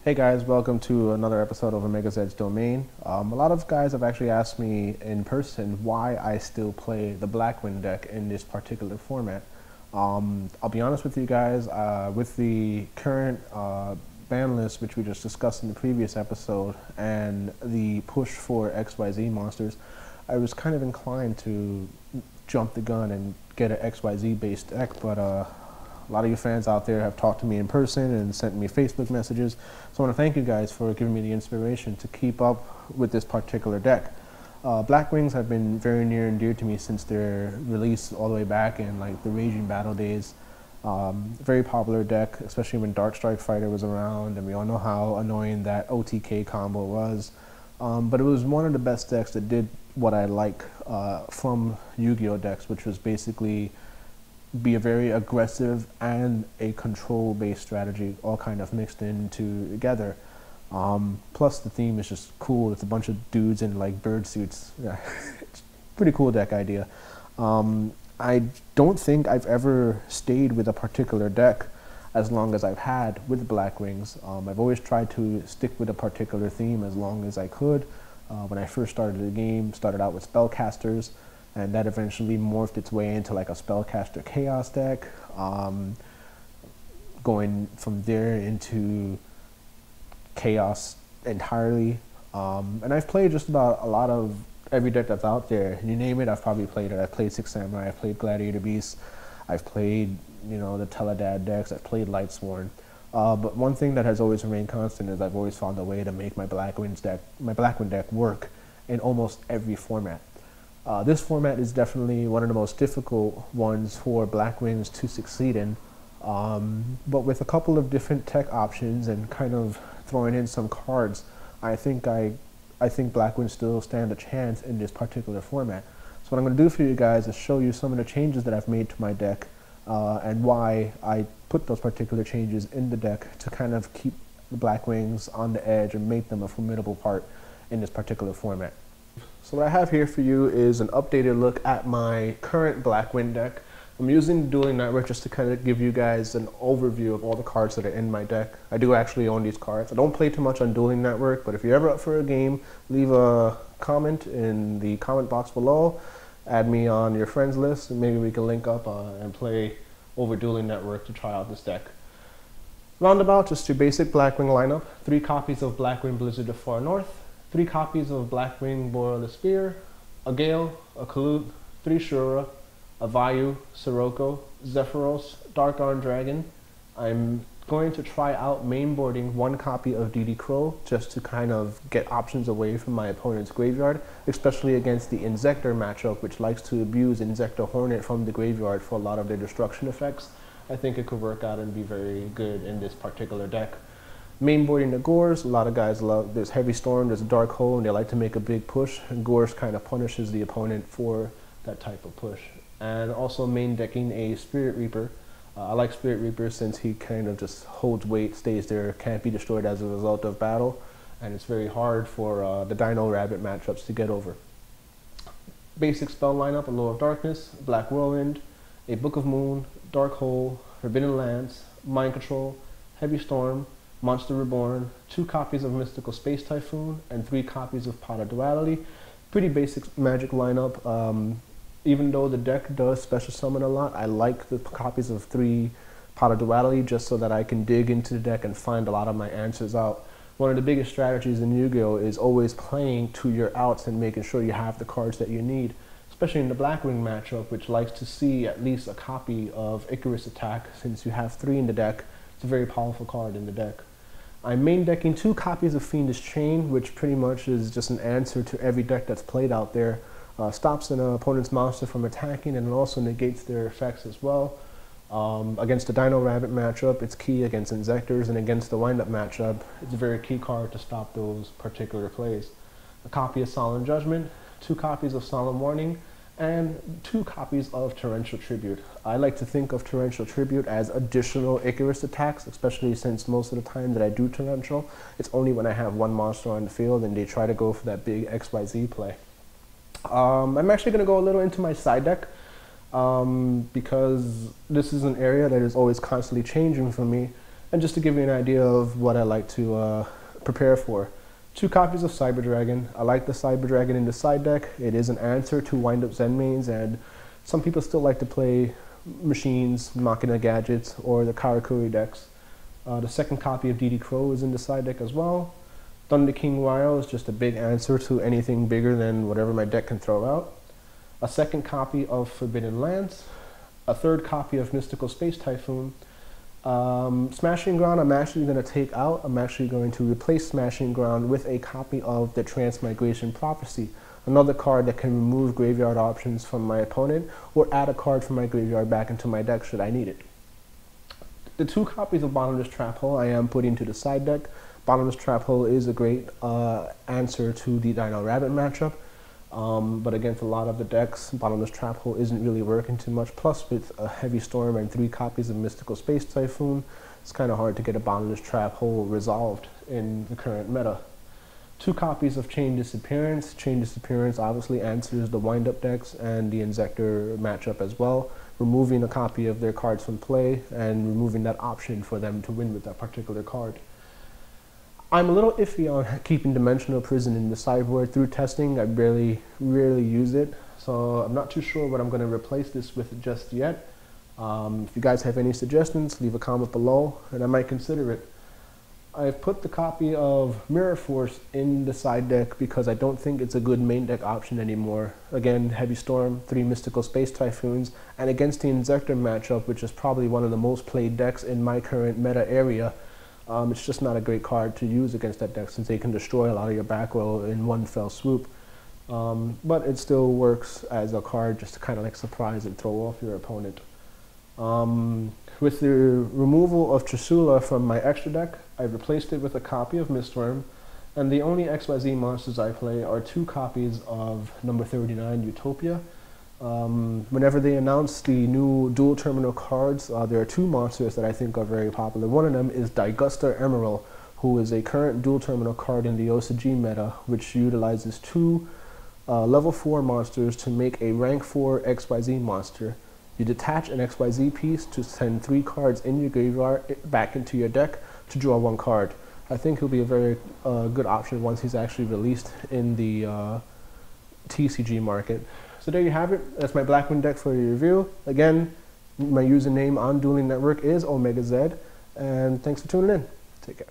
Hey guys, welcome to another episode of OmegaZed's Domain. A lot of guys have actually asked me in person why I still play the Blackwing deck in this particular format. I'll be honest with you guys, with the current ban list, which we just discussed in the previous episode, and the push for XYZ monsters, I was kind of inclined to jump the gun and get an XYZ based deck, but a lot of you fans out there have talked to me in person and sent me Facebook messages. So I want to thank you guys for giving me the inspiration to keep up with this particular deck. Blackwings have been very near and dear to me since their release all the way back in like the Raging Battle days. Very popular deck, especially when Dark Strike Fighter was around, and we all know how annoying that OTK combo was. But it was one of the best decks that did what I like from Yu-Gi-Oh decks, which was basically be a very aggressive and a control-based strategy, all kind of mixed in together. Plus the theme is just cool. It's a bunch of dudes in like bird suits. Yeah, it's a pretty cool deck idea. I don't think I've ever stayed with a particular deck as long as I've had with Blackwings. I've always tried to stick with a particular theme as long as I could. When I first started the game, started out with spellcasters, and that eventually morphed its way into like a spellcaster chaos deck, going from there into chaos entirely. And I've played just about a lot of every deck that's out there. You name it, I've probably played it. I've played Six Samurai, I've played Gladiator Beasts, I've played, you know, the Teledad decks, I've played Lightsworn. But one thing that has always remained constant is I've always found a way to make my Blackwing deck work in almost every format. This format is definitely one of the most difficult ones for Blackwings to succeed in, but with a couple of different tech options and kind of throwing in some cards, I think Blackwings still stand a chance in this particular format. So what I'm going to do for you guys is show you some of the changes that I've made to my deck and why I put those particular changes in the deck to kind of keep the Blackwings on the edge and make them a formidable part in this particular format. So what I have here for you is an updated look at my current Blackwing deck. I'm using Dueling Network just to kind of give you guys an overview of all the cards that are in my deck. I do actually own these cards. I don't play too much on Dueling Network, but if you're ever up for a game, leave a comment in the comment box below. Add me on your friends list, and maybe we can link up and play over Dueling Network to try out this deck. Roundabout, just your basic Blackwing lineup. 3 copies of Blackwing Blizzard of Far North, 3 copies of Blackwing Boreal the Spear, a Gale, a Kalut, 3 Shura, a Vayu, Sirocco, Zephyros, Dark Arm Dragon. I'm going to try out mainboarding 1 copy of DD Crow just to kind of get options away from my opponent's graveyard, especially against the Inzektor matchup, which likes to abuse Inzektor Hornet from the graveyard for a lot of their destruction effects. I think it could work out and be very good in this particular deck. Mainboarding the Gores, a lot of guys love, there's Heavy Storm, there's a Dark Hole, and they like to make a big push, and Gores kind of punishes the opponent for that type of push. And also main decking a Spirit Reaper. I like Spirit Reaper since he kind of just holds weight, stays there, can't be destroyed as a result of battle, and it's very hard for the Dino Rabbit matchups to get over. Basic spell lineup, a Law of Darkness, Black Whirlwind, a Book of Moon, Dark Hole, Forbidden Lance, Mind Control, Heavy Storm, Monster Reborn, 2 copies of Mystical Space Typhoon, and 3 copies of Pot of Duality. Pretty basic magic lineup. Even though the deck does special summon a lot, I like the copies of 3 Pot of Duality just so that I can dig into the deck and find a lot of my answers out. One of the biggest strategies in Yu-Gi-Oh! Is always playing to your outs and making sure you have the cards that you need, especially in the Blackwing matchup, which likes to see at least a copy of Icarus Attack. Since you have 3 in the deck, it's a very powerful card in the deck. I'm main decking 2 copies of Fiendish Chain, which pretty much is just an answer to every deck that's played out there. Stops an opponent's monster from attacking, and it also negates their effects as well. Against the Dino Rabbit matchup, it's key against Inzektors, and against the Wind-Up matchup, it's a very key card to stop those particular plays. A copy of Solemn Judgment, 2 copies of Solemn Warning, and 2 copies of Torrential Tribute. I like to think of Torrential Tribute as additional Icarus attacks, especially since most of the time that I do Torrential, it's only when I have 1 monster on the field and they try to go for that big XYZ play. I'm actually going to go a little into my side deck because this is an area that is always constantly changing for me, And just to give you an idea of what I like to prepare for, 2 copies of Cyber Dragon. I like the Cyber Dragon in the side deck. It is an answer to Wind-Ups End mains, and some people still like to play machines, Machina gadgets, or the Karakuri decks. The second copy of DD Crow is in the side deck as well. Thunder King YuGiOh is just a big answer to anything bigger than whatever my deck can throw out. A second copy of Forbidden Lands. A third copy of Mystical Space Typhoon. Smashing Ground I'm actually going to take out. I'm actually going to replace Smashing Ground with a copy of the Transmigration Prophecy, another card that can remove graveyard options from my opponent or add a card from my graveyard back into my deck should I need it. The 2 copies of Bottomless Trap Hole I am putting to the side deck. Bottomless Trap Hole is a great answer to the Dino Rabbit matchup, but against a lot of the decks, Bottomless Trap Hole isn't really working too much. Plus, with a Heavy Storm and 3 copies of Mystical Space Typhoon, it's kind of hard to get a Bottomless Trap Hole resolved in the current meta. 2 copies of Chain Disappearance. Chain Disappearance obviously answers the wind-up decks and the Inzektor matchup as well, removing a copy of their cards from play and removing that option for them to win with that particular card. I'm a little iffy on keeping Dimensional Prison in the sideboard. Through testing, I rarely use it, so I'm not too sure what I'm going to replace this with just yet. If you guys have any suggestions, leave a comment below and I might consider it. I've put the copy of Mirror Force in the side deck because I don't think it's a good main deck option anymore. Again, Heavy Storm, 3 Mystical Space Typhoons, and against the Inzektor matchup, which is probably one of the most played decks in my current meta area, it's just not a great card to use against that deck since they can destroy a lot of your back row in one fell swoop. But it still works as a card just to kind of like surprise and throw off your opponent. With the removal of Trishula from my extra deck, I replaced it with a copy of Mistworm, and the only XYZ monsters I play are 2 copies of number 39 Utopia. Whenever they announce the new dual terminal cards, there are 2 monsters that I think are very popular. One of them is Diguster Emerald, who is a current dual terminal card in the OCG meta, which utilizes 2 level 4 monsters to make a rank 4 XYZ monster. You detach an XYZ piece to send 3 cards in your graveyard back into your deck to draw 1 card. I think he'll be a very good option once he's actually released in the TCG market. So there you have it. That's my Blackwing deck for your review. Again, my username on Dueling Network is OmegaZed, and thanks for tuning in. Take care.